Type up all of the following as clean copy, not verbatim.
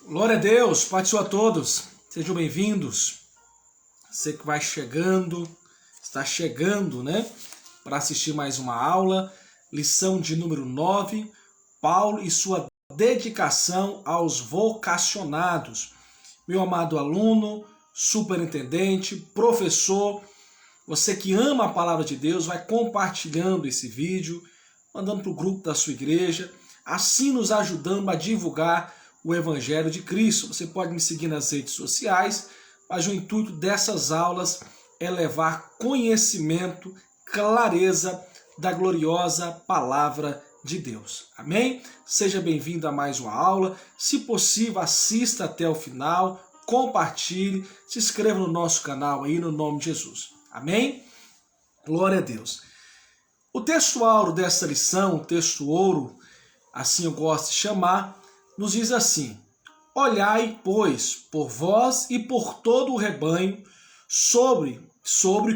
Glória a Deus, paz a todos, sejam bem-vindos. Você que vai chegando, está chegando, né? Para assistir mais uma aula, lição de número 9, Paulo e sua dedicação aos vocacionados. Meu amado aluno, superintendente, professor, você que ama a palavra de Deus, vai compartilhando esse vídeo, mandando para o grupo da sua igreja, assim nos ajudando a divulgar o Evangelho de Cristo. Você pode me seguir nas redes sociais, mas o intuito dessas aulas é levar conhecimento, clareza da gloriosa palavra de Deus. Amém? Seja bem-vindo a mais uma aula. Se possível, assista até o final, compartilhe, se inscreva no nosso canal aí no nome de Jesus. Amém? Glória a Deus. O texto áureo dessa lição, o texto ouro, assim eu gosto de chamar, nos diz assim: olhai, pois, por vós e por todo o rebanho, sobre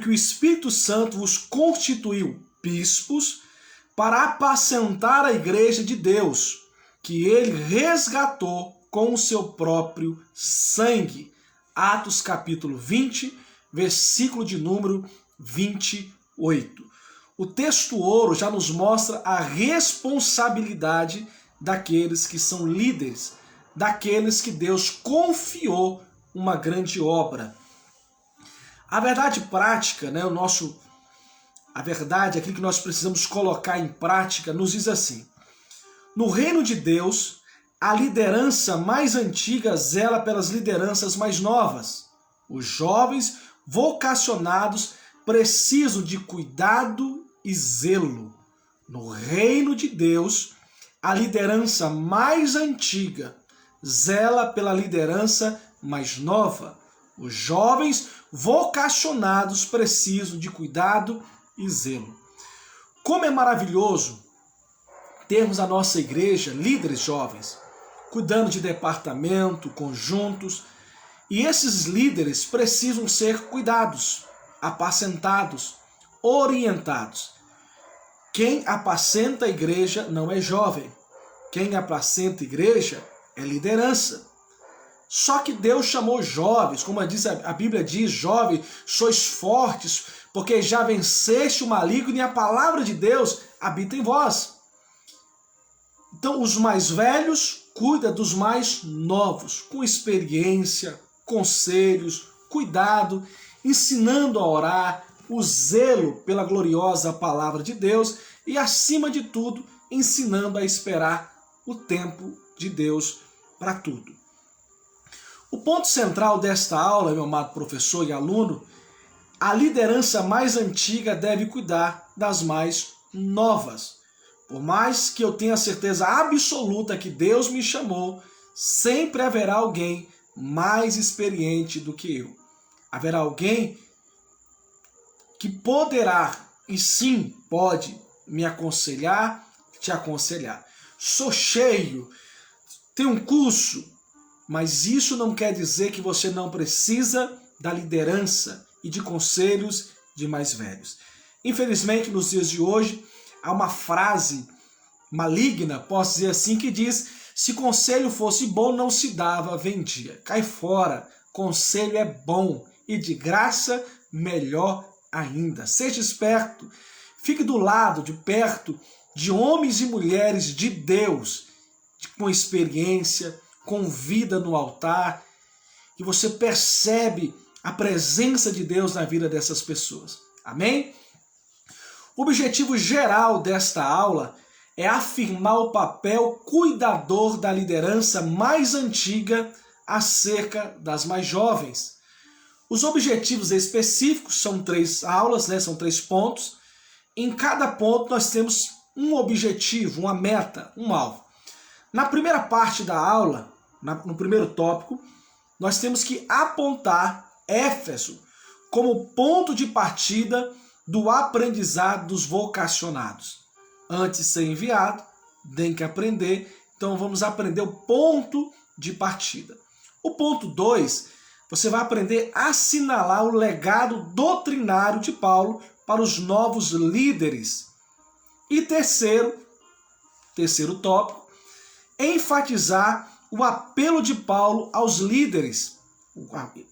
que o Espírito Santo vos constituiu bispos, para apacentar a igreja de Deus, que ele resgatou com o seu próprio sangue. Atos capítulo 20, versículo de número 28. O texto ouro já nos mostra a responsabilidade daqueles que são líderes, daqueles que Deus confiou uma grande obra. A verdade prática, né, a verdade, aquilo que nós precisamos colocar em prática, nos diz assim: no reino de Deus, a liderança mais antiga zela pelas lideranças mais novas. Os jovens vocacionados precisam de cuidado e zelo. No reino de Deus, a liderança mais antiga zela pela liderança mais nova. Os jovens vocacionados precisam de cuidado e zelo. Como é maravilhoso termos a nossa igreja líderes jovens, cuidando de departamento, conjuntos, e esses líderes precisam ser cuidados, apacentados, orientados. Quem apacenta a igreja não é jovem. Quem apacenta a igreja é liderança. Só que Deus chamou jovens, como a Bíblia diz, jovens, sois fortes, porque já venceste o maligno e a palavra de Deus habita em vós. Então os mais velhos cuidam dos mais novos, com experiência, conselhos, cuidado, ensinando a orar, o zelo pela gloriosa palavra de Deus e, acima de tudo, ensinando a esperar o tempo de Deus para tudo. O ponto central desta aula, meu amado professor e aluno, a liderança mais antiga deve cuidar das mais novas. Por mais que eu tenha certeza absoluta que Deus me chamou, sempre haverá alguém mais experiente do que eu. Haverá alguém que poderá, e sim pode, me aconselhar, te aconselhar. Sou cheio, tenho um curso, mas isso não quer dizer que você não precisa da liderança e de conselhos de mais velhos. Infelizmente, nos dias de hoje, há uma frase maligna, posso dizer assim, que diz: se conselho fosse bom, não se dava, vendia. Cai fora, conselho é bom e de graça melhor ainda. Seja esperto, fique do lado, de perto, de homens e mulheres de Deus, com experiência, com vida no altar, e você percebe a presença de Deus na vida dessas pessoas. Amém? O objetivo geral desta aula é afirmar o papel cuidador da liderança mais antiga acerca das mais jovens. Os objetivos específicos são 3 aulas, né? São 3 pontos. Em cada ponto nós temos um objetivo, uma meta, um alvo. Na primeira parte da aula, no primeiro tópico, nós temos que apontar Éfeso como ponto de partida do aprendizado dos vocacionados. Antes de ser enviado, tem que aprender, então vamos aprender o ponto de partida. O ponto 2, você vai aprender a assinalar o legado doutrinário de Paulo para os novos líderes. E terceiro tópico, enfatizar o apelo de Paulo aos líderes.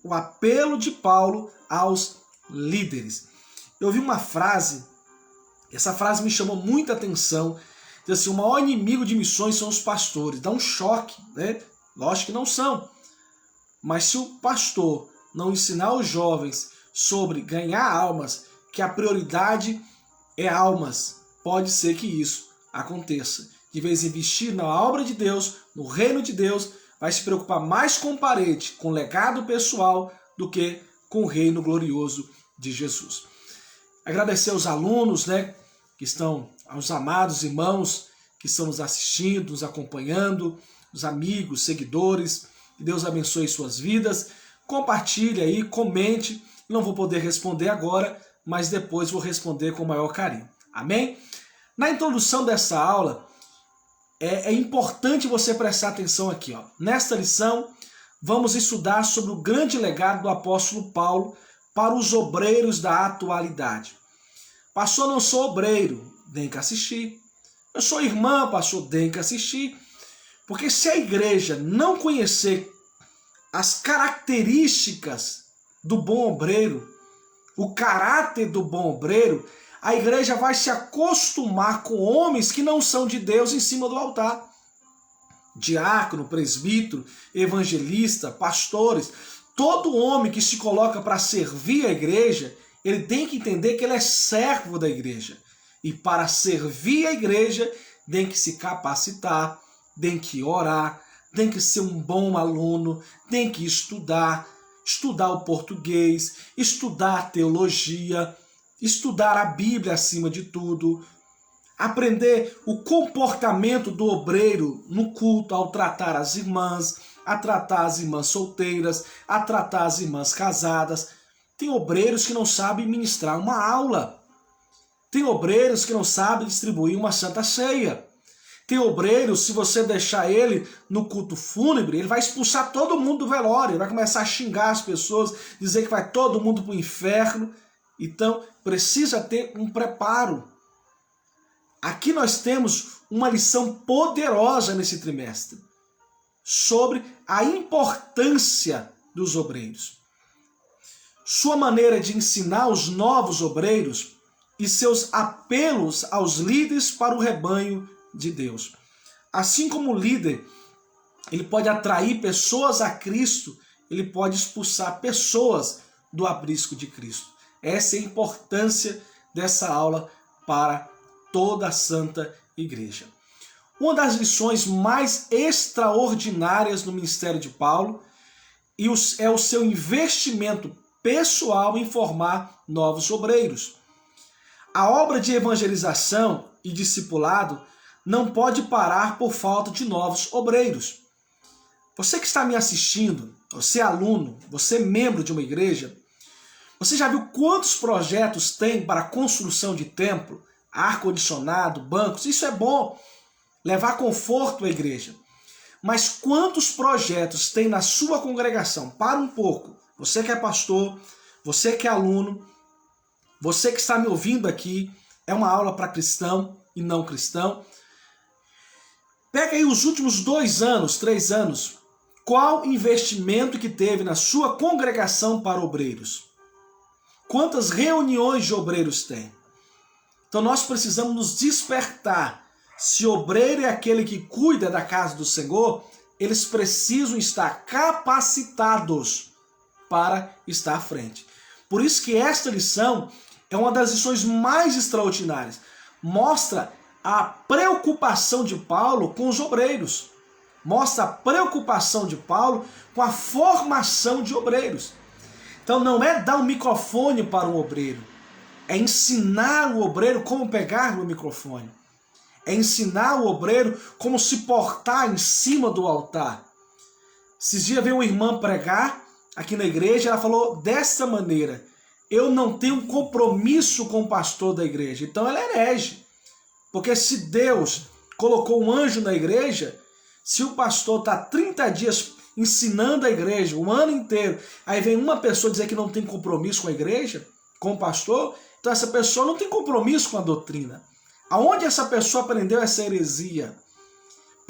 O apelo de Paulo aos líderes. Eu vi uma frase, essa frase me chamou muita atenção, diz assim: o maior inimigo de missões são os pastores. Dá um choque, né? Lógico que não são. Mas se o pastor não ensinar os jovens sobre ganhar almas, que a prioridade é almas, pode ser que isso aconteça. De vez em investir na obra de Deus, no reino de Deus, vai se preocupar mais com parede, com legado pessoal, do que com o reino glorioso de Jesus. Agradecer aos alunos, né, que estão, aos amados irmãos que estão nos assistindo, nos acompanhando, os amigos, seguidores. Que Deus abençoe suas vidas. Compartilhe aí, comente. Não vou poder responder agora, mas depois vou responder com o maior carinho. Amém? Na introdução dessa aula, é importante você prestar atenção aqui. Ó. Nesta lição, vamos estudar sobre o grande legado do apóstolo Paulo para os obreiros da atualidade. Pastor, não sou obreiro, tem que assistir. Eu sou irmã, pastor, tem que assistir. Porque se a igreja não conhecer as características do bom obreiro, o caráter do bom obreiro, a igreja vai se acostumar com homens que não são de Deus em cima do altar. Diácono, presbítero, evangelista, pastores, todo homem que se coloca para servir a igreja, ele tem que entender que ele é servo da igreja. E para servir a igreja, tem que se capacitar, tem que orar, tem que ser um bom aluno, tem que estudar o português, estudar a teologia, estudar a Bíblia acima de tudo, aprender o comportamento do obreiro no culto ao tratar as irmãs, a tratar as irmãs solteiras, a tratar as irmãs casadas. Tem obreiros que não sabem ministrar uma aula. Tem obreiros que não sabem distribuir uma santa ceia. Tem obreiros, se você deixar ele no culto fúnebre, ele vai expulsar todo mundo do velório, ele vai começar a xingar as pessoas, dizer que vai todo mundo para o inferno. Então, precisa ter um preparo. Aqui nós temos uma lição poderosa nesse trimestre sobre a importância dos obreiros. Sua maneira de ensinar os novos obreiros e seus apelos aos líderes para o rebanho de Deus. Assim como o líder, ele pode atrair pessoas a Cristo, ele pode expulsar pessoas do aprisco de Cristo. Essa é a importância dessa aula para toda a Santa Igreja. Uma das lições mais extraordinárias no ministério de Paulo é o seu investimento pessoal em formar novos obreiros. A obra de evangelização e discipulado não pode parar por falta de novos obreiros. Você que está me assistindo, você é aluno, você é membro de uma igreja, você já viu quantos projetos tem para a construção de templo, ar-condicionado, bancos? Isso é bom, levar conforto à igreja. Mas quantos projetos tem na sua congregação? Para um pouco. Você que é pastor, você que é aluno, você que está me ouvindo aqui, é uma aula para cristão e não cristão. Pega aí os últimos 2 anos, 3 anos. Qual investimento que teve na sua congregação para obreiros? Quantas reuniões de obreiros tem? Então nós precisamos nos despertar. Se obreiro é aquele que cuida da casa do Senhor, eles precisam estar capacitados para estar à frente. Por isso que esta lição é uma das lições mais extraordinárias. Mostra a preocupação de Paulo com os obreiros. Mostra a preocupação de Paulo com a formação de obreiros. Então não é dar um microfone para um obreiro, é ensinar o obreiro como pegar no microfone. É ensinar o obreiro como se portar em cima do altar. Esses dias veio uma irmã pregar aqui na igreja, ela falou dessa maneira: eu não tenho compromisso com o pastor da igreja. Então ela é herege. Porque se Deus colocou um anjo na igreja, se o pastor está 30 dias ensinando a igreja, um ano inteiro, aí vem uma pessoa dizer que não tem compromisso com a igreja, com o pastor, então essa pessoa não tem compromisso com a doutrina. Aonde essa pessoa aprendeu essa heresia?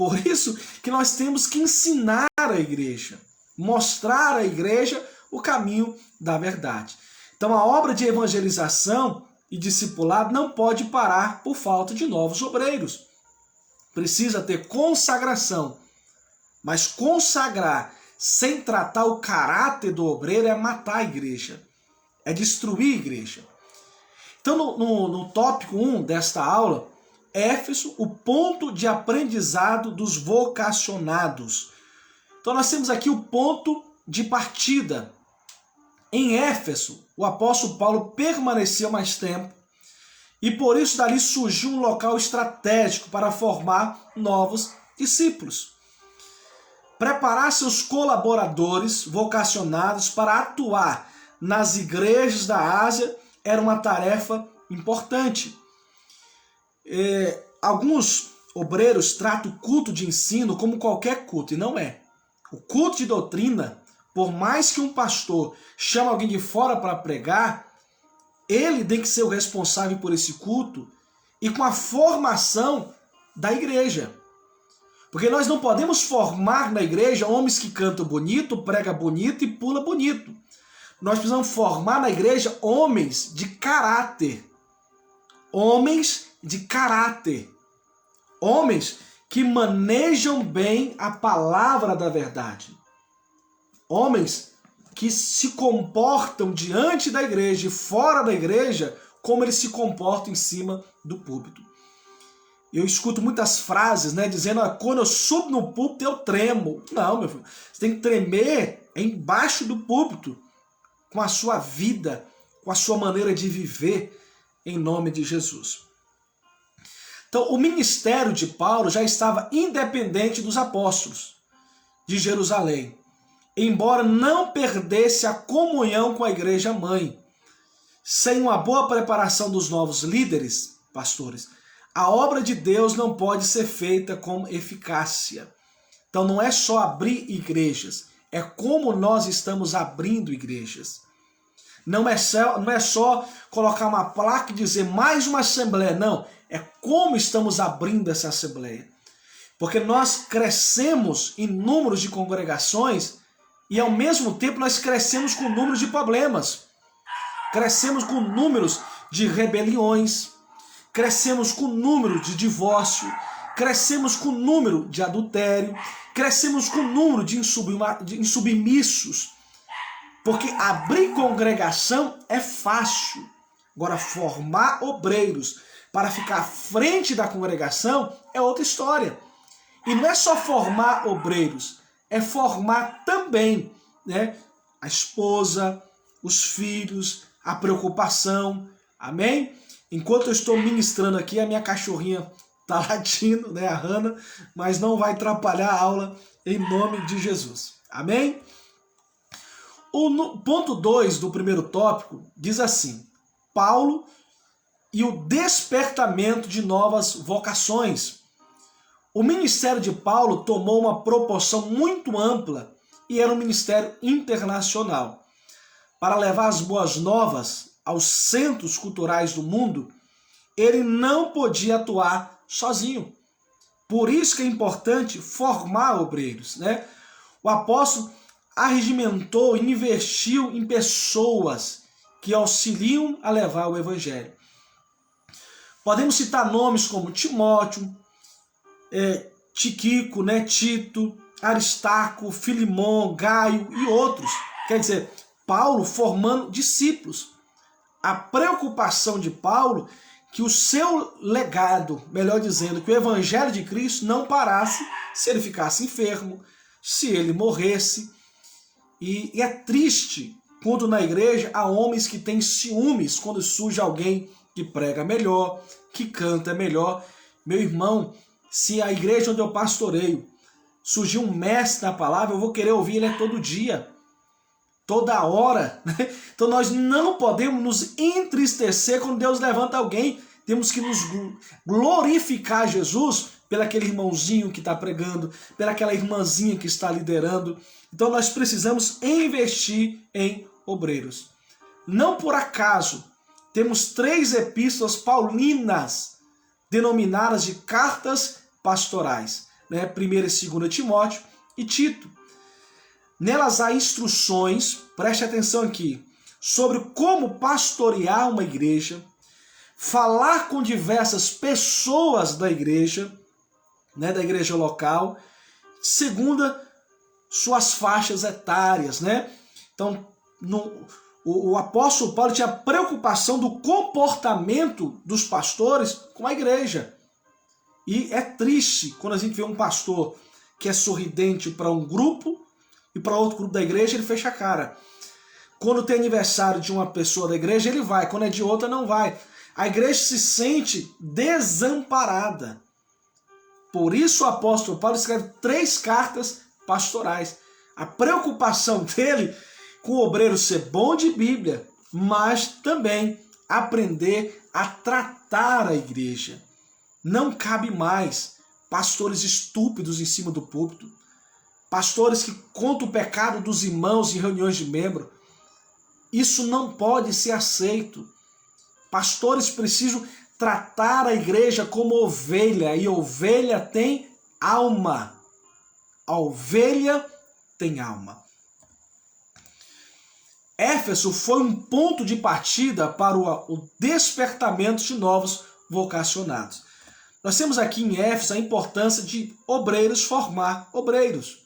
Por isso que nós temos que ensinar a igreja, mostrar à igreja o caminho da verdade. Então a obra de evangelização e discipulado não pode parar por falta de novos obreiros. Precisa ter consagração, mas consagrar sem tratar o caráter do obreiro é matar a igreja, é destruir a igreja. Então no tópico 1 desta aula, Éfeso, o ponto de aprendizado dos vocacionados. Então nós temos aqui o ponto de partida. Em Éfeso, o apóstolo Paulo permaneceu mais tempo e por isso dali surgiu um local estratégico para formar novos discípulos. Preparar seus colaboradores vocacionados para atuar nas igrejas da Ásia era uma tarefa importante. Alguns obreiros tratam o culto de ensino como qualquer culto, e não é. O culto de doutrina, por mais que um pastor chame alguém de fora para pregar, ele tem que ser o responsável por esse culto e com a formação da igreja. Porque nós não podemos formar na igreja homens que cantam bonito, pregam bonito e pula bonito. Nós precisamos formar na igreja homens de caráter. Homens de caráter. Homens que manejam bem a palavra da verdade. Homens que se comportam diante da igreja e fora da igreja como eles se comportam em cima do púlpito. Eu escuto muitas frases, dizendo, quando eu subo no púlpito eu tremo. Não, meu filho, você tem que tremer embaixo do púlpito, com a sua vida, com a sua maneira de viver, em nome de Jesus. Então, o ministério de Paulo já estava independente dos apóstolos de Jerusalém, embora não perdesse a comunhão com a igreja mãe. Sem uma boa preparação dos novos líderes, pastores, a obra de Deus não pode ser feita com eficácia. Então não é só abrir igrejas, é como nós estamos abrindo igrejas. Não é só colocar uma placa e dizer mais uma assembleia, não. É como estamos abrindo essa assembleia. Porque nós crescemos em números de congregações e ao mesmo tempo nós crescemos com números de problemas. Crescemos com números de rebeliões, crescemos com número de divórcio, crescemos com número de adultério, crescemos com número de insubmissos. Porque abrir congregação é fácil. Agora, formar obreiros para ficar à frente da congregação é outra história. E não é só formar obreiros, é formar também a esposa, os filhos, a preocupação. Amém? Enquanto eu estou ministrando aqui, a minha cachorrinha está latindo, a Hannah, mas não vai atrapalhar a aula em nome de Jesus. Amém? O ponto 2 do primeiro tópico diz assim: Paulo e o despertamento de novas vocações. O ministério de Paulo tomou uma proporção muito ampla e era um ministério internacional. Para levar as boas novas aos centros culturais do mundo, ele não podia atuar sozinho. Por isso que é importante formar obreiros. O apóstolo arregimentou e investiu em pessoas que auxiliam a levar o evangelho. Podemos citar nomes como Timóteo, Tíquico, Tito, Aristarco, Filimon, Gaio e outros. Quer dizer, Paulo formando discípulos. A preocupação de Paulo que o seu legado, melhor dizendo, que o evangelho de Cristo não parasse se ele ficasse enfermo, se ele morresse. E é triste quando na igreja há homens que têm ciúmes quando surge alguém que prega melhor, que canta melhor. Meu irmão, se a igreja onde eu pastoreio surgir um mestre da palavra, eu vou querer ouvir ele todo dia, toda hora. Então nós não podemos nos entristecer quando Deus levanta alguém. Temos que nos glorificar Jesus pelo aquele irmãozinho que está pregando, pela aquela irmãzinha que está liderando. Então nós precisamos investir em obreiros. Não por acaso temos 3 epístolas paulinas denominadas de cartas pastorais. né, 1 e 2 Timóteo e Tito. Nelas há instruções, preste atenção aqui, sobre como pastorear uma igreja, falar com diversas pessoas da igreja, né, da igreja local, segundo suas faixas etárias, né? Então, o apóstolo Paulo tinha preocupação do comportamento dos pastores com a igreja. E é triste quando a gente vê um pastor que é sorridente para um grupo e para outro grupo da igreja ele fecha a cara. Quando tem aniversário de uma pessoa da igreja, ele vai. Quando é de outra, não vai. A igreja se sente desamparada. Por isso o apóstolo Paulo escreve 3 cartas pastorais. A preocupação dele com o obreiro ser bom de Bíblia, mas também aprender a tratar a igreja. Não cabe mais pastores estúpidos em cima do púlpito, pastores que contam o pecado dos irmãos em reuniões de membro. Isso não pode ser aceito. Pastores precisam tratar a igreja como ovelha, e ovelha tem alma. A ovelha tem alma. Éfeso foi um ponto de partida para o despertamento de novos vocacionados. Nós temos aqui em Éfeso a importância de obreiros formar obreiros.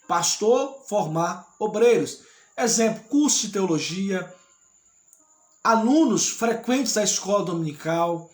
Pastor formar obreiros. Exemplo, curso de teologia, alunos frequentes da escola dominical,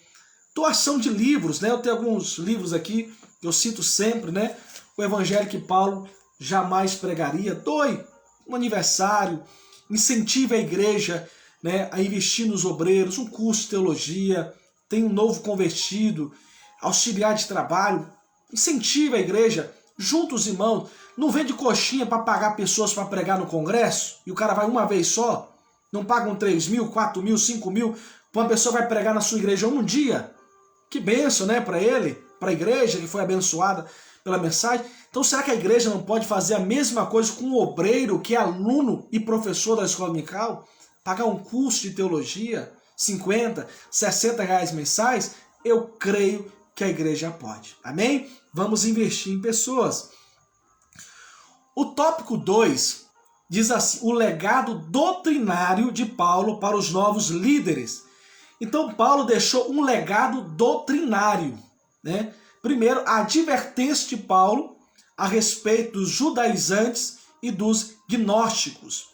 doação de livros, né? Eu tenho alguns livros aqui que eu cito sempre, né? O evangelho que Paulo jamais pregaria. Doe um aniversário, incentive a igreja, né, a investir nos obreiros, um curso de teologia, tem um novo convertido, auxiliar de trabalho, incentive a igreja, junta os irmãos, não vende coxinha para pagar pessoas para pregar no congresso, e o cara vai uma vez só, não pagam 3 mil, 4 mil, 5 mil, uma pessoa vai pregar na sua igreja um dia. Que bênção, né, para ele, para a igreja que foi abençoada pela mensagem. Então será que a igreja não pode fazer a mesma coisa com um obreiro que é aluno e professor da escola dominical? Pagar um curso de teologia, 50, 60 reais mensais? Eu creio que a igreja pode. Amém? Vamos investir em pessoas. O tópico 2 diz assim: o legado doutrinário de Paulo para os novos líderes. Então Paulo deixou um legado doutrinário, né? Primeiro, a advertência de Paulo a respeito dos judaizantes e dos gnósticos.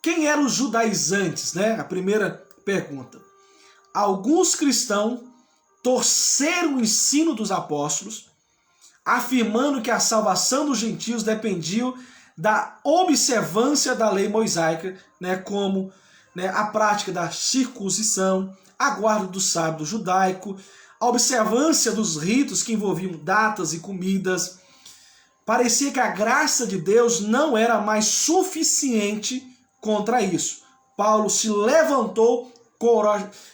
Quem eram os judaizantes, né? A primeira pergunta. Alguns cristãos torceram o ensino dos apóstolos, afirmando que a salvação dos gentios dependia da observância da lei mosaica, né, como, né, a prática da circuncisão, a guarda do sábado judaico, a observância dos ritos que envolviam datas e comidas. Parecia que a graça de Deus não era mais suficiente contra isso. Paulo se levantou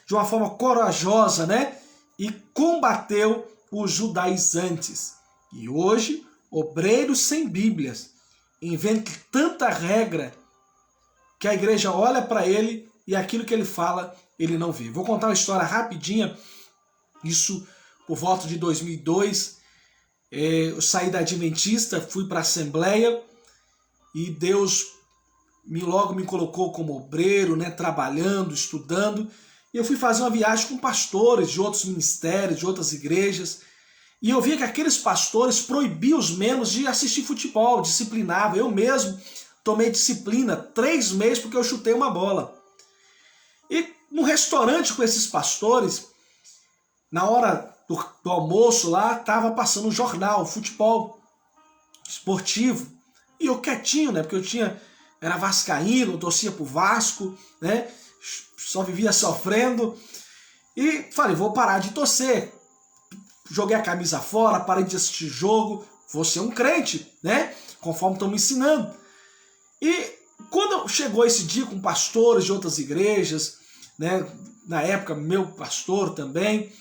de uma forma corajosa, né, e combateu os judaizantes. E hoje, obreiros sem Bíblias inventam tanta regra que a igreja olha para ele e aquilo que ele fala, ele não vê. Vou contar uma história rapidinha. Isso por volta de 2002. Eu saí da Adventista, fui para a Assembleia e Deus logo me colocou como obreiro, né, trabalhando, estudando. E eu fui fazer uma viagem com pastores de outros ministérios, de outras igrejas. E eu via que aqueles pastores proibiam os membros de assistir futebol, disciplinavam. Eu mesmo tomei disciplina 3 meses porque eu chutei uma bola. E no restaurante com esses pastores, na hora do almoço lá, estava passando um jornal, futebol esportivo. E eu quietinho, né? Porque era vascaíno, torcia pro Vasco, né? Só vivia sofrendo. E falei, vou parar de torcer. Joguei a camisa fora, parei de assistir jogo. Vou ser um crente, né? Conforme estão me ensinando. E quando chegou esse dia com pastores de outras igrejas, né? Na época, meu pastor também.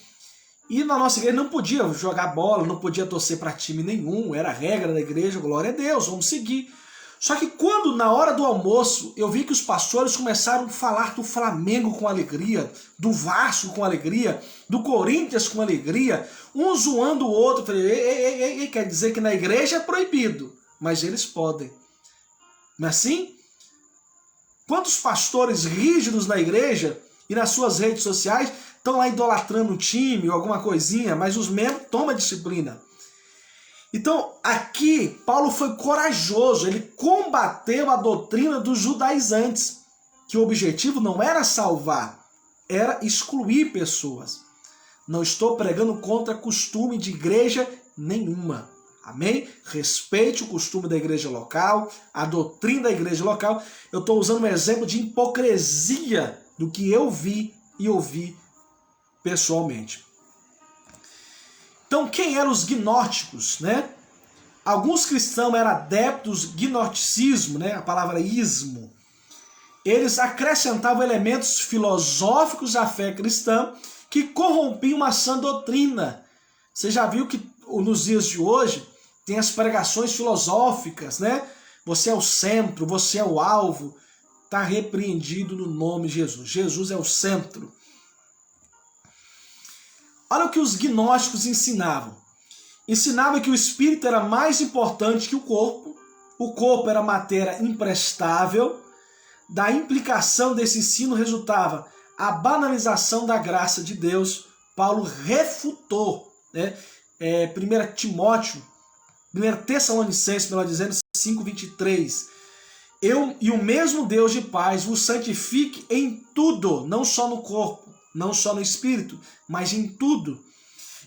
E na nossa igreja não podia jogar bola, não podia torcer para time nenhum. Era a regra da igreja, glória a Deus, vamos seguir. Só que quando, na hora do almoço, eu vi que os pastores começaram a falar do Flamengo com alegria, do Vasco com alegria, do Corinthians com alegria, um zoando o outro, eu falei, ei, quer dizer que na igreja é proibido, mas eles podem. Não é assim? Quantos pastores rígidos na igreja e nas suas redes sociais estão lá idolatrando um time ou alguma coisinha, mas os membros tomam disciplina. Então, aqui, Paulo foi corajoso, ele combateu a doutrina dos judaizantes, que o objetivo não era salvar, era excluir pessoas. Não estou pregando contra costume de igreja nenhuma, amém? Respeite o costume da igreja local, a doutrina da igreja local. Eu estou usando um exemplo de hipocrisia do que eu vi e ouvi pessoalmente. Então, quem eram os gnósticos, né? Alguns cristãos eram adeptos do gnosticismo, né? A palavra ismo. Eles acrescentavam elementos filosóficos à fé cristã que corrompiam uma sã doutrina. Você já viu que nos dias de hoje tem as pregações filosóficas, né? Você é o centro, você é o alvo. Está repreendido no nome de Jesus. Jesus é o centro. Olha o que os gnósticos ensinavam. Ensinavam que o espírito era mais importante que o corpo era matéria imprestável. Da implicação desse ensino resultava a banalização da graça de Deus. Paulo refutou, né? 1 Timóteo, 1 Tessalonicenses, melhor dizendo, 5:23. Eu e o mesmo Deus de paz vos santifique em tudo, não só no corpo, não só no espírito, mas em tudo.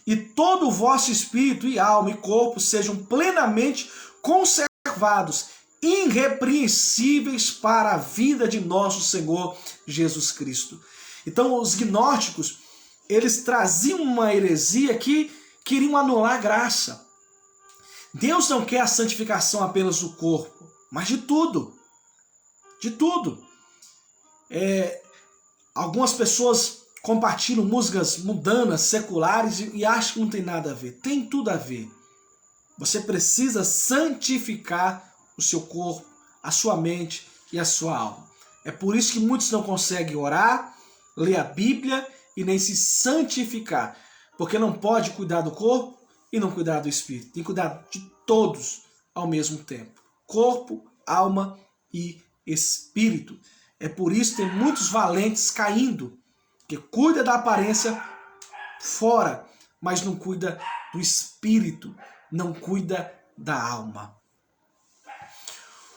E todo o vosso espírito e alma e corpo sejam plenamente conservados, irrepreensíveis para a vida de nosso Senhor Jesus Cristo. Então os gnósticos, eles traziam uma heresia que queriam anular a graça. Deus não quer a santificação apenas do corpo, mas de tudo. De tudo. Algumas pessoas compartilham músicas mundanas, seculares e acham que não tem nada a ver. Tem tudo a ver. Você precisa santificar o seu corpo, a sua mente e a sua alma. É por isso que muitos não conseguem orar, ler a Bíblia e nem se santificar. Porque não pode cuidar do corpo e não cuidar do espírito. Tem que cuidar de todos ao mesmo tempo. Corpo, alma e espírito. É por isso que tem muitos valentes caindo, que cuida da aparência fora, mas não cuida do espírito, não cuida da alma.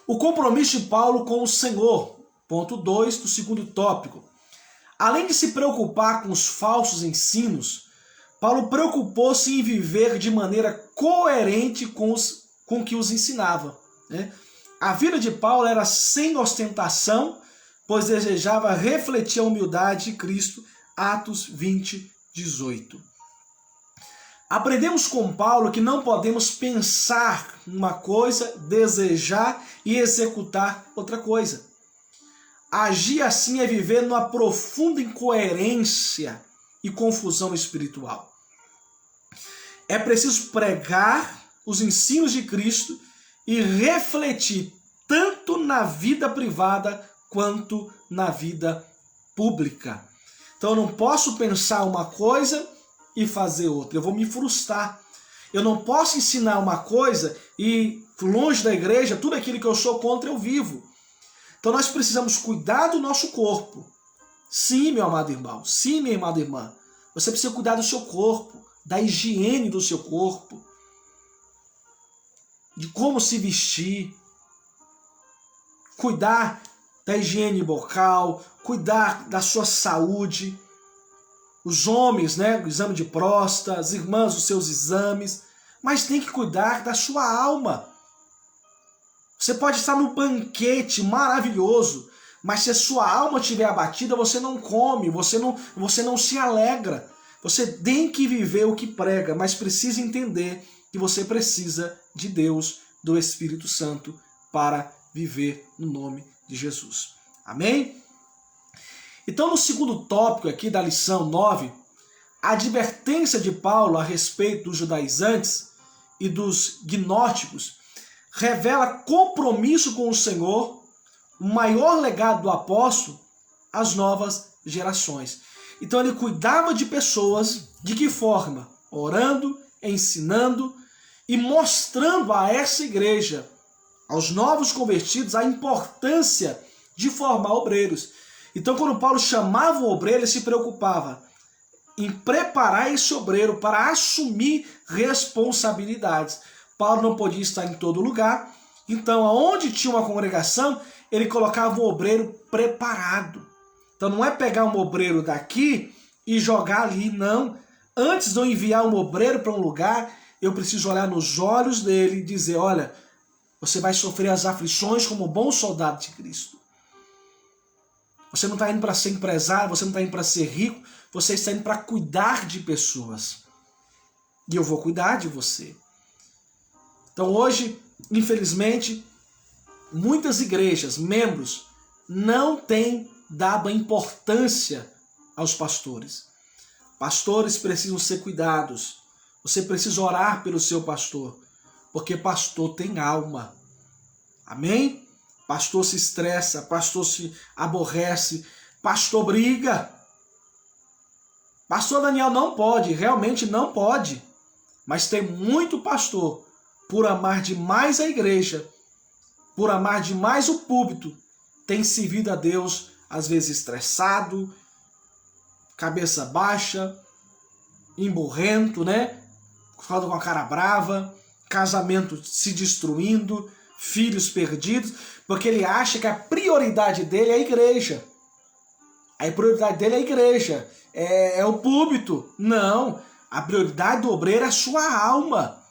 O compromisso de Paulo com o Senhor, ponto 2 do segundo tópico. Além de se preocupar com os falsos ensinos, Paulo preocupou-se em viver de maneira coerente com o que os ensinava, né? A vida de Paulo era sem ostentação, pois desejava refletir a humildade de Cristo, Atos 20:18. Aprendemos com Paulo que não podemos pensar uma coisa, desejar e executar outra coisa. Agir assim é viver numa profunda incoerência e confusão espiritual. É preciso pregar os ensinos de Cristo e refletir tanto na vida privada quanto na vida pública. Então eu não posso pensar uma coisa e fazer outra. Eu vou me frustrar. Eu não posso ensinar uma coisa e longe da igreja, tudo aquilo que eu sou contra eu vivo. Então nós precisamos cuidar do nosso corpo. Sim, meu amado irmão. Sim, minha amada irmã. Você precisa cuidar do seu corpo, da higiene do seu corpo, de como se vestir, cuidar da higiene bucal, cuidar da sua saúde. Os homens, né, o exame de próstata, as irmãs, os seus exames, mas tem que cuidar da sua alma. Você pode estar num banquete maravilhoso, mas se a sua alma estiver abatida, você não come, você não se alegra. Você tem que viver o que prega, mas precisa entender que você precisa de Deus, do Espírito Santo, para viver no nome de Jesus. Amém? Então, no segundo tópico aqui da lição 9, a advertência de Paulo a respeito dos judaizantes e dos gnósticos revela compromisso com o Senhor, o maior legado do apóstolo, às novas gerações. Então ele cuidava de pessoas, de que forma? Orando, ensinando e mostrando a essa igreja, aos novos convertidos, a importância de formar obreiros. Então quando Paulo chamava o obreiro, ele se preocupava em preparar esse obreiro para assumir responsabilidades. Paulo não podia estar em todo lugar, então aonde tinha uma congregação, ele colocava um obreiro preparado. Então não é pegar um obreiro daqui e jogar ali, não. Antes de eu enviar um obreiro para um lugar, eu preciso olhar nos olhos dele e dizer, olha, você vai sofrer as aflições como bom soldado de Cristo. Você não está indo para ser empresário, você não está indo para ser rico, você está indo para cuidar de pessoas. E eu vou cuidar de você. Então hoje, infelizmente, muitas igrejas, membros, não têm dado a importância aos pastores. Pastores precisam ser cuidados. Você precisa orar pelo seu pastor, porque pastor tem alma. Amém? Pastor se estressa, pastor se aborrece, pastor briga. Pastor Daniel não pode, realmente não pode. Mas tem muito pastor, por amar demais a igreja, por amar demais o púlpito, tem servido a Deus, às vezes estressado, cabeça baixa, emburrento, né? Falando com a cara brava, casamento se destruindo, filhos perdidos, porque ele acha que a prioridade dele é a igreja. A prioridade dele é a igreja, é o púlpito. Não, a prioridade do obreiro é a sua alma.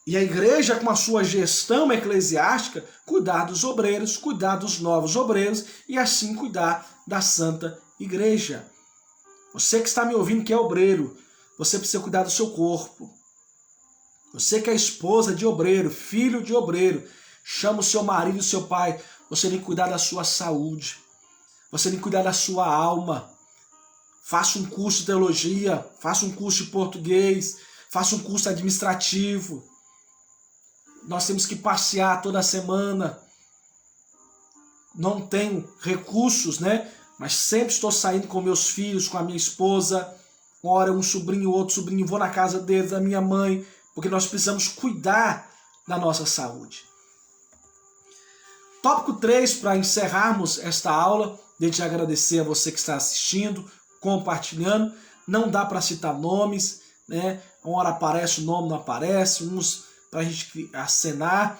E a igreja, com a sua gestão eclesiástica, cuidar dos obreiros, cuidar dos novos obreiros e assim cuidar da santa igreja. Você que está me ouvindo que é obreiro, você precisa cuidar do seu corpo. Você que é esposa de obreiro, filho de obreiro, chama o seu marido e o seu pai, você tem que cuidar da sua saúde. Você tem que cuidar da sua alma. Faça um curso de teologia, faça um curso de português, faça um curso administrativo. Nós temos que passear toda semana. Não tenho recursos, né? Mas sempre estou saindo com meus filhos, com a minha esposa. Uma hora um sobrinho, outro sobrinho, vou na casa deles, da minha mãe, porque nós precisamos cuidar da nossa saúde. Tópico 3, para encerrarmos esta aula, desde agradecer a você que está assistindo, compartilhando. Não dá para citar nomes, né? Uma hora aparece o nome, não aparece, uns para a gente acenar.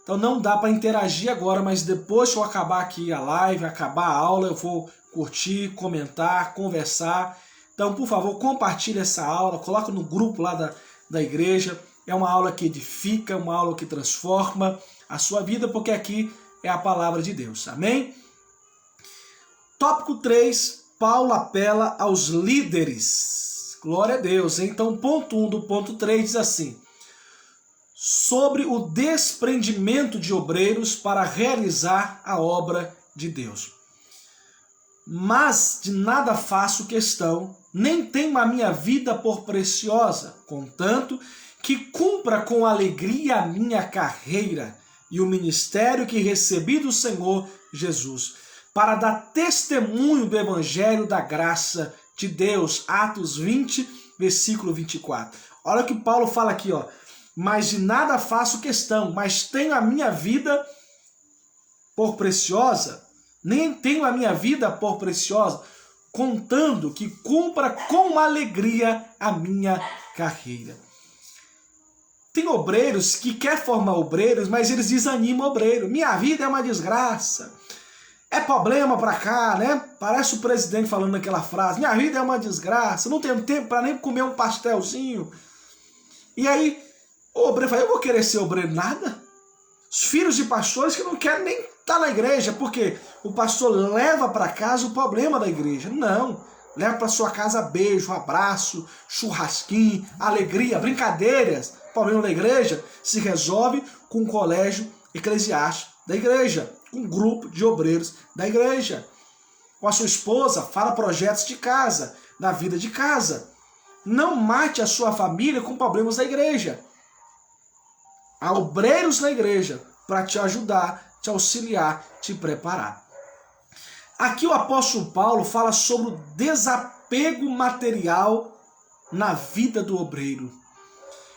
Então não dá para interagir agora, mas depois que eu acabar aqui a live, acabar a aula, eu vou curtir, comentar, conversar. Então, por favor, compartilhe essa aula, coloca no grupo lá da igreja. É uma aula que edifica, uma aula que transforma a sua vida, porque aqui é a palavra de Deus. Amém? Tópico 3, Paulo apela aos líderes. Glória a Deus. Então, ponto 1 do ponto 3 diz assim: sobre o desprendimento de obreiros para realizar a obra de Deus. Mas de nada faço questão, nem tenho a minha vida por preciosa, contanto que cumpra com alegria a minha carreira e o ministério que recebi do Senhor Jesus, para dar testemunho do evangelho da graça de Deus. Atos 20, versículo 24. Olha o que Paulo fala aqui, ó. Mas de nada faço questão, mas tenho a minha vida por preciosa, nem tenho a minha vida por preciosa, contando que cumpra com alegria a minha carreira. Tem obreiros que querem formar obreiros, mas eles desanimam o obreiro. Minha vida é uma desgraça. É problema pra cá, né? Parece o presidente falando aquela frase. Minha vida é uma desgraça. Não tenho tempo para nem comer um pastelzinho. E aí, o obreiro fala, eu vou querer ser obreiro nada? Os filhos de pastores que não querem nem estar na igreja, porque o pastor leva para casa o problema da igreja. Não. Leva para sua casa beijo, abraço, churrasquinho, alegria, brincadeiras. O problema da igreja se resolve com o colégio eclesiástico da igreja, com um grupo de obreiros da igreja. Com a sua esposa, fala projetos de casa, da vida de casa. Não mate a sua família com problemas da igreja. Há obreiros na igreja para te ajudar, te auxiliar, te preparar. Aqui o apóstolo Paulo fala sobre o desapego material na vida do obreiro.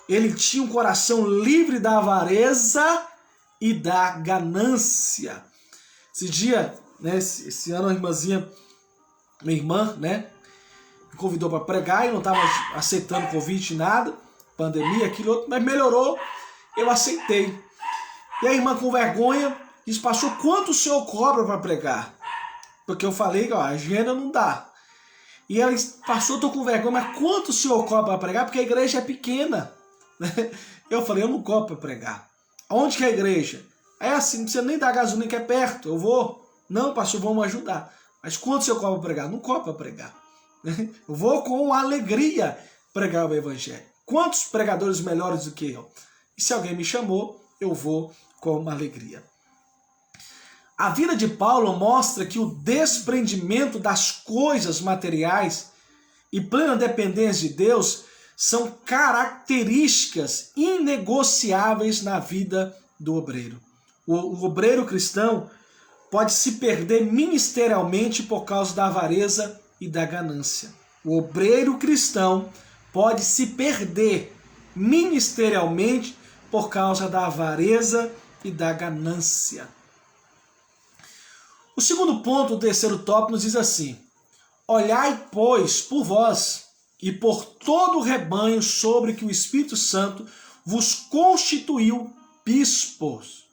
Ele tinha um coração livre da avareza e da ganância. Esse dia, né, esse ano a irmãzinha, minha irmã, né, me convidou para pregar e não estava aceitando convite, nada, pandemia, aquilo outro, mas melhorou, eu aceitei. E a irmã com vergonha disse: pastor, quanto o senhor cobra para pregar? Porque eu falei, ó, a agenda não dá. E ela disse: pastor, eu tô com vergonha, mas quanto o senhor cobra para pregar? Porque a igreja é pequena. Eu falei: eu não cobro para pregar. Onde que é a igreja? É assim, não precisa nem dar gasolina que é perto, eu vou. Não, pastor, vamos ajudar. Mas quanto o senhor cobra para pregar? Não cobro para pregar. Eu vou com alegria pregar o evangelho. Quantos pregadores melhores do que eu? E se alguém me chamou, eu vou com alegria. A vida de Paulo mostra que o desprendimento das coisas materiais e plena dependência de Deus são características inegociáveis na vida do obreiro. O obreiro cristão pode se perder ministerialmente por causa da avareza e da ganância. O obreiro cristão pode se perder ministerialmente por causa da avareza e da ganância. O segundo ponto do terceiro tópico nos diz assim: olhai, pois, por vós e por todo o rebanho sobre que o Espírito Santo vos constituiu bispos,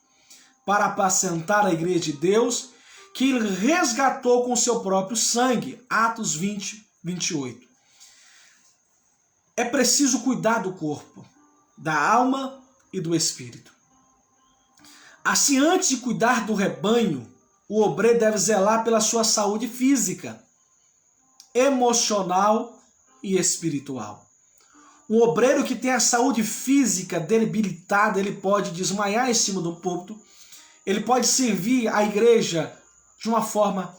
para apacentar a igreja de Deus, que ele resgatou com seu próprio sangue. Atos 20, 28. É preciso cuidar do corpo, da alma e do espírito. Assim, antes de cuidar do rebanho, o obreiro deve zelar pela sua saúde física, emocional e espiritual. Um obreiro que tem a saúde física debilitada, ele pode desmaiar em cima do púlpito, ele pode servir a igreja de uma forma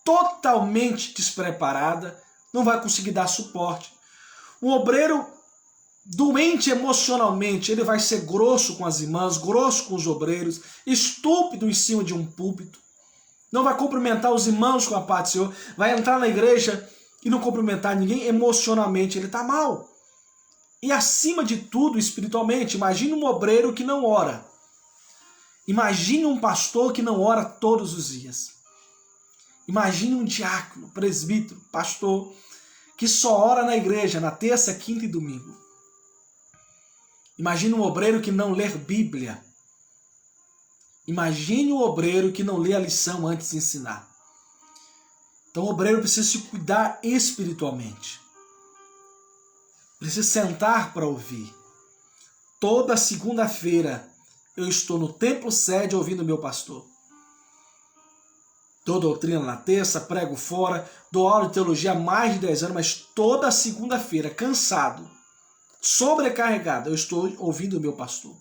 totalmente despreparada, não vai conseguir dar suporte. Um obreiro doente emocionalmente, ele vai ser grosso com as irmãs, grosso com os obreiros, estúpido em cima de um púlpito, não vai cumprimentar os irmãos com a paz do Senhor, vai entrar na igreja e não cumprimentar ninguém emocionalmente, ele está mal. E acima de tudo, espiritualmente, imagine um obreiro que não ora. Imagine um pastor que não ora todos os dias. Imagine um diácono, presbítero, pastor, que só ora na igreja na terça, quinta e domingo. Imagine um obreiro que não lê Bíblia. Imagine um obreiro que não lê a lição antes de ensinar. Então o obreiro precisa se cuidar espiritualmente. Precisa sentar para ouvir. Toda segunda-feira eu estou no templo sede ouvindo meu pastor. Dou doutrina na terça, prego fora, dou aula de teologia há mais de 10 anos, mas toda segunda-feira, cansado, sobrecarregado, eu estou ouvindo o meu pastor.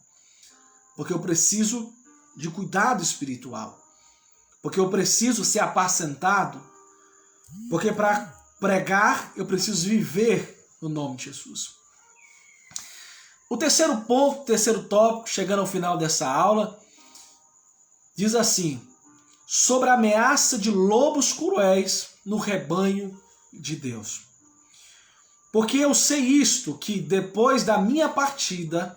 Porque eu preciso de cuidado espiritual. Porque eu preciso ser apacentado. Porque para pregar eu preciso viver no nome de Jesus. O terceiro ponto, o terceiro tópico, chegando ao final dessa aula, diz assim: sobre a ameaça de lobos cruéis no rebanho de Deus. Porque eu sei isto, que depois da minha partida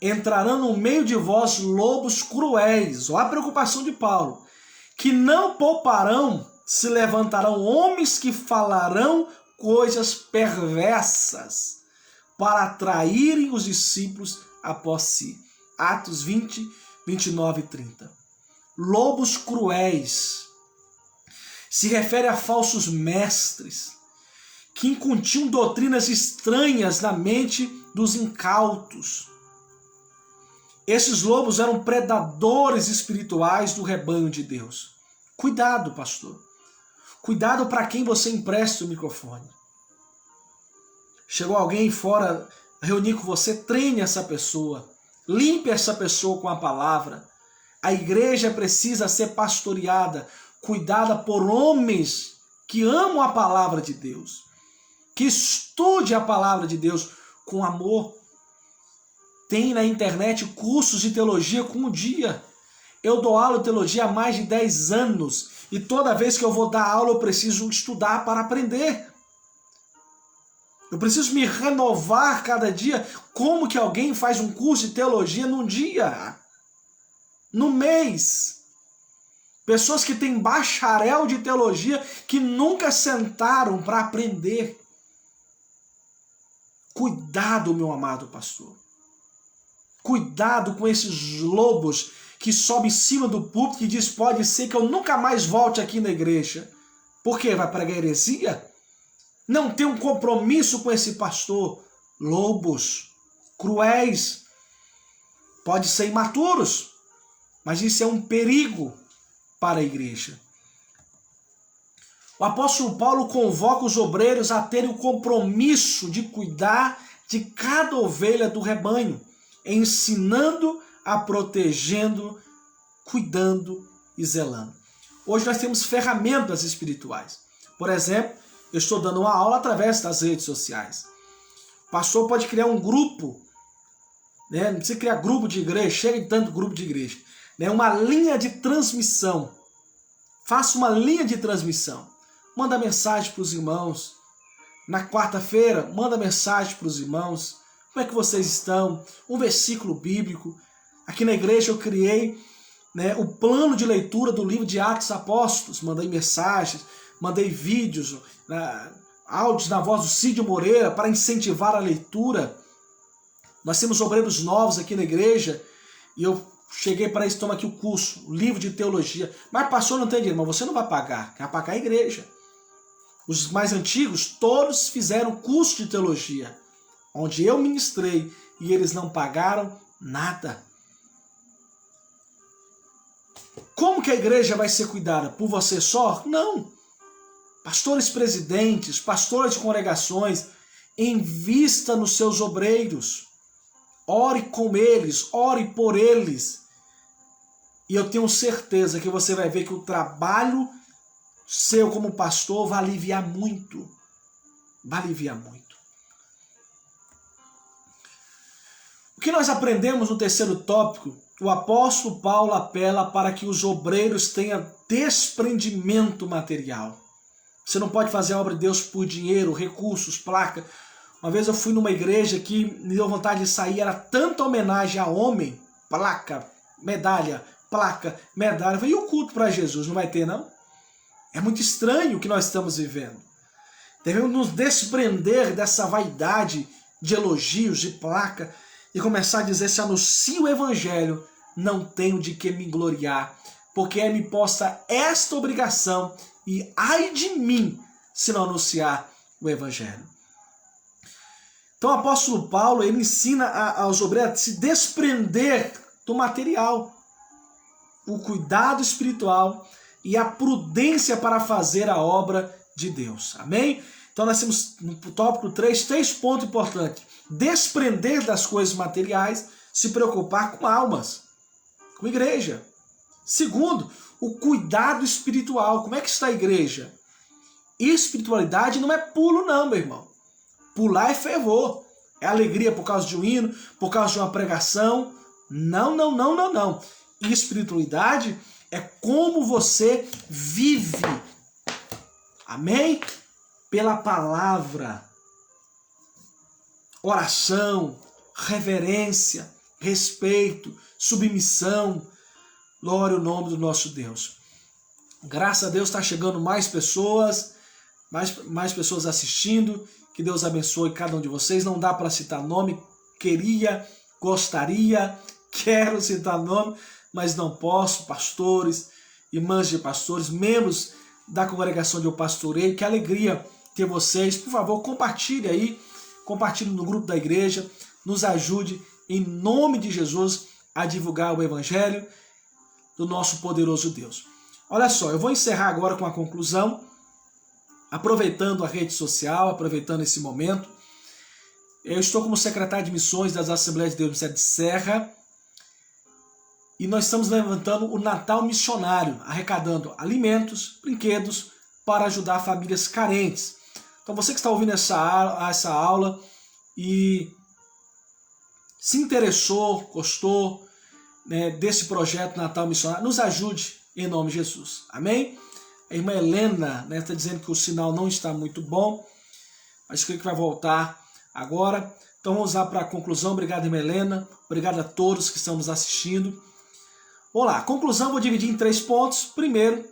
entrarão no meio de vós lobos cruéis. Olha a preocupação de Paulo. Que não pouparão, se levantarão homens que falarão coisas perversas para atraírem os discípulos após si. Atos 20, 29 e 30. Lobos cruéis se refere a falsos mestres que incutiam doutrinas estranhas na mente dos incautos. Esses lobos eram predadores espirituais do rebanho de Deus. Cuidado, pastor. Cuidado para quem você empresta o microfone. Chegou alguém fora reunir com você, treine essa pessoa. Limpe essa pessoa com a palavra. A igreja precisa ser pastoreada, cuidada por homens que amam a palavra de Deus, que estude a palavra de Deus com amor. Tem na internet cursos de teologia com um dia. Eu dou aula de teologia há mais de 10 anos e toda vez que eu vou dar aula eu preciso estudar para aprender. Eu preciso me renovar cada dia. Como que alguém faz um curso de teologia num dia? No mês? Pessoas que têm bacharel de teologia que nunca sentaram para aprender. Cuidado, meu amado pastor. Cuidado com esses lobos que sobem em cima do púlpito e diz, pode ser que eu nunca mais volte aqui na igreja. Por quê? Vai pregar heresia? Não tem um compromisso com esse pastor. Lobos, cruéis, pode ser imaturos, mas isso é um perigo para a igreja. O apóstolo Paulo convoca os obreiros a terem o compromisso de cuidar de cada ovelha do rebanho, ensinando, a protegendo, cuidando e zelando. Hoje nós temos ferramentas espirituais. Por exemplo, eu estou dando uma aula através das redes sociais. O pastor pode criar um grupo, né? Não precisa criar grupo de igreja, chega de tanto grupo de igreja. Né? Uma linha de transmissão. Faça uma linha de transmissão. Manda mensagem para os irmãos. Na quarta-feira, manda mensagem para os irmãos. Como é que vocês estão? Um versículo bíblico. Aqui na igreja eu criei, né, o plano de leitura do livro de Atos Apóstolos. Mandei mensagens, mandei vídeos, áudios na voz do Cid Moreira para incentivar a leitura. Nós temos obreiros novos aqui na igreja e eu cheguei para isso, toma aqui o curso, o livro de teologia. Mas pastor, não tem dinheiro, mas você não vai pagar, quem vai pagar é a igreja. Os mais antigos, todos fizeram curso de teologia, onde eu ministrei e eles não pagaram nada. Como que a igreja vai ser cuidada? Por você só? Não. Pastores presidentes, pastores de congregações, invista nos seus obreiros. Ore com eles, ore por eles. E eu tenho certeza que você vai ver que o trabalho seu como pastor vai aliviar muito. Vai aliviar muito. O que nós aprendemos no terceiro tópico? O apóstolo Paulo apela para que os obreiros tenham desprendimento material. Você não pode fazer a obra de Deus por dinheiro, recursos, placa. Uma vez eu fui numa igreja que me deu vontade de sair, era tanta homenagem a homem, placa, medalha. Eu falei, e o culto para Jesus? Não vai ter, não? É muito estranho o que nós estamos vivendo. Devemos nos desprender dessa vaidade de elogios, de placa, e começar a dizer, se anuncio o evangelho, não tenho de que me gloriar, porque é-me posta esta obrigação, e ai de mim, se não anunciar o evangelho. Então o apóstolo Paulo, ele ensina aos obreiros a se desprender do material, o cuidado espiritual e a prudência para fazer a obra de Deus. Amém? Então nós temos no tópico 3 pontos importantes. Desprender das coisas materiais, se preocupar com almas, com igreja. Segundo, o cuidado espiritual. Como é que está a igreja? Espiritualidade não é pulo não, meu irmão. Pular é fervor. É alegria por causa de um hino, por causa de uma pregação. Não. Espiritualidade é como você vive. Amém? Pela palavra. Oração, reverência, respeito, submissão. Glória ao nome do nosso Deus. Graças a Deus está chegando mais pessoas, mais pessoas assistindo. Que Deus abençoe cada um de vocês. Não dá para citar nome. Queria, gostaria, quero citar nome, mas não posso. Pastores, irmãs de pastores, membros da congregação de eu pastoreio. Que alegria ter vocês. Por favor, compartilhe aí. Compartilhe no grupo da igreja. Nos ajude, em nome de Jesus, a divulgar o evangelho do nosso poderoso Deus. Olha só, eu vou encerrar agora com a conclusão. Aproveitando a rede social, aproveitando esse momento, eu estou como secretário de missões das Assembleias de Deus Ministério de Serra e nós estamos levantando o Natal Missionário, arrecadando alimentos, brinquedos para ajudar famílias carentes. Então você que está ouvindo essa aula e se interessou, gostou, né, desse projeto Natal Missionário, nos ajude em nome de Jesus. Amém? A irmã Helena está dizendo que o sinal não está muito bom, mas creio que vai voltar agora. Então vamos lá para a conclusão. Obrigado, irmã Helena. Obrigado a todos que estão nos assistindo. Vamos lá. A conclusão eu vou dividir em 3 pontos. Primeiro,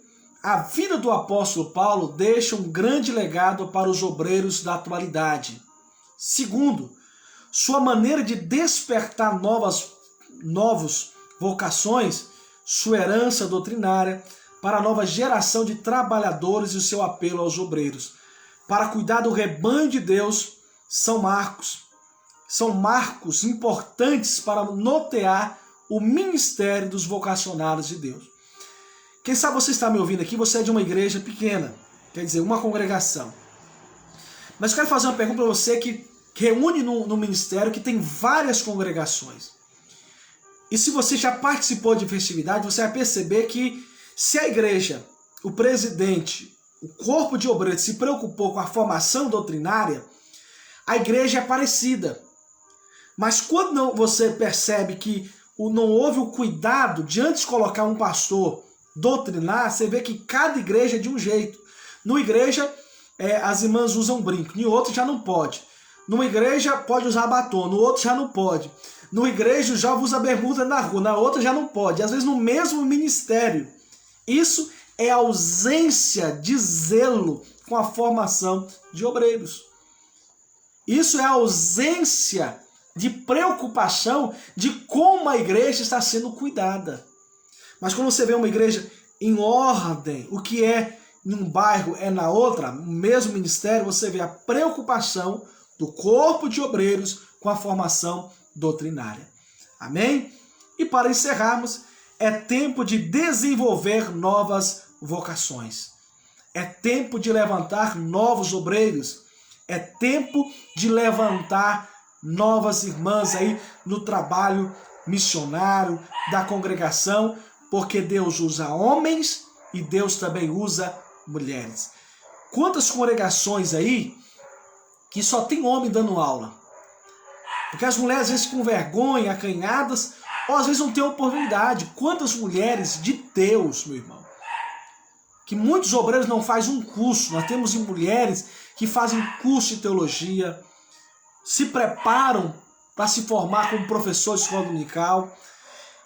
a vida do apóstolo Paulo deixa um grande legado para os obreiros da atualidade. Segundo, sua maneira de despertar novas vocações, sua herança doutrinária para a nova geração de trabalhadores e o seu apelo aos obreiros. Para cuidar do rebanho de Deus, são marcos importantes para nortear o ministério dos vocacionados de Deus. Quem sabe você está me ouvindo aqui, você é de uma igreja pequena, quer dizer, uma congregação. Mas eu quero fazer uma pergunta para você que reúne no ministério que tem várias congregações. E se você já participou de festividade, você vai perceber que se a igreja, o presidente, o corpo de obreiros se preocupou com a formação doutrinária, a igreja é parecida. Mas quando você percebe que não houve o cuidado de antes colocar um pastor doutrinar, você vê que cada igreja é de um jeito. Numa igreja, as irmãs usam brinco, em outra já não pode. Numa igreja pode usar batom, no outro já não pode. Numa igreja o jovem usa bermuda na rua, na outra já não pode. Às vezes no mesmo ministério. Isso é ausência de zelo com a formação de obreiros. Isso é ausência de preocupação de como a igreja está sendo cuidada. Mas quando você vê uma igreja em ordem, o que é em um bairro é na outra, no mesmo ministério, você vê a preocupação do corpo de obreiros com a formação doutrinária. Amém? E para encerrarmos, é tempo de desenvolver novas vocações. É tempo de levantar novos obreiros. É tempo de levantar novas irmãs aí no trabalho missionário da congregação, porque Deus usa homens e Deus também usa mulheres. Quantas congregações aí que só tem homem dando aula? Porque as mulheres às vezes com vergonha, acanhadas, ou às vezes não tem oportunidade. Quantas mulheres de Deus, meu irmão, que muitos obreiros não fazem um curso. Nós temos mulheres que fazem curso de teologia, se preparam para se formar como professor de escola dominical.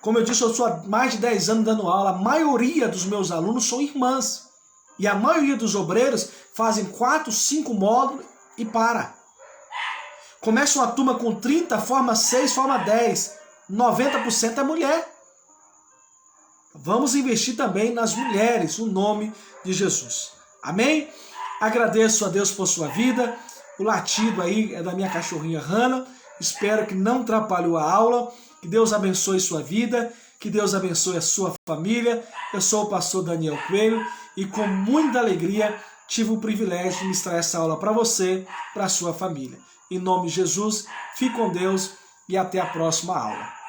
Como eu disse, eu estou há mais de 10 anos dando aula. A maioria dos meus alunos são irmãs. E a maioria dos obreiros fazem 4, 5 módulos e para. Começa uma turma com 30, forma 6, forma 10. 90% é mulher. Vamos investir também nas mulheres, no nome de Jesus. Amém? Agradeço a Deus por sua vida. O latido aí é da minha cachorrinha Hannah. Espero que não atrapalhou a aula. Que Deus abençoe sua vida. Que Deus abençoe a sua família. Eu sou o pastor Daniel Coelho e com muita alegria tive o privilégio de ministrar essa aula para você, para a sua família. Em nome de Jesus, fique com Deus e até a próxima aula.